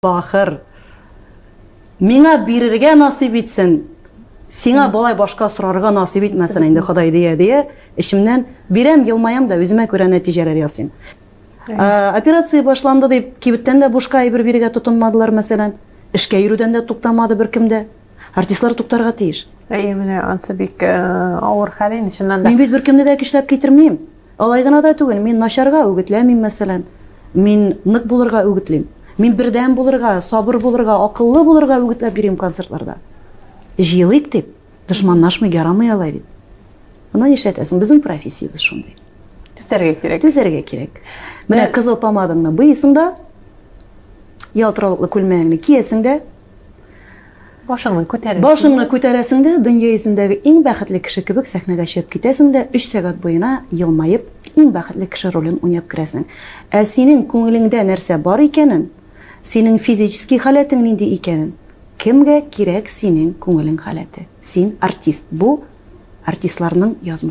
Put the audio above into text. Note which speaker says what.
Speaker 1: Бахыр, миңа бирергә насип итсен, сиңа балай башка сорарга насип итмәсен инде Ходай дия, эшемнән бирәм, елмаям да үземә күрә нәтиҗәләр ясыйм. Операция башланды дип, кибеттән дә бушка әйбер бирергә тотынмадылар, мәсәлән. Эшкә йөрүдән дә туктамады беркемдә. Артистлар туктарга тиеш.
Speaker 2: Менә ансы бик авыр хәл инде, шуннан да.
Speaker 1: Мин бит беркемне дә көчләп китермим. Алай гына да түгел, мин начарга үгетләмим, мәсәлән. Мин нык булырга үгетлим. Мин бердәм булырга, сабыр булырга, акыллы булырга үгетләп бирим концертларда. Җыелыйк дип, дошманлашмый, ярамый алай дип. Моны нишләтәсең? Безнең профессиябез шундый. Түзәргә кирәк. Менә кызыл помадаңны быйсың да, ялтыравыклы күлмәгеңне киесең дә,
Speaker 2: Башыңны
Speaker 1: күтәрәсең дә, дөнья йөзендәге иң бәхетле кеше кебек сәхнәгә чыгып китәсең дә, 3 сәгать буена елмаеп, иң бәхетле кеше ролен уйнап керәсең. Ә синең күңелеңдә нәрсә бар икәнен, синең физический халәтең нинди икәнен, кемгә кирәк синең күңелең халәте? Син артист. Бу артистларның язмышы.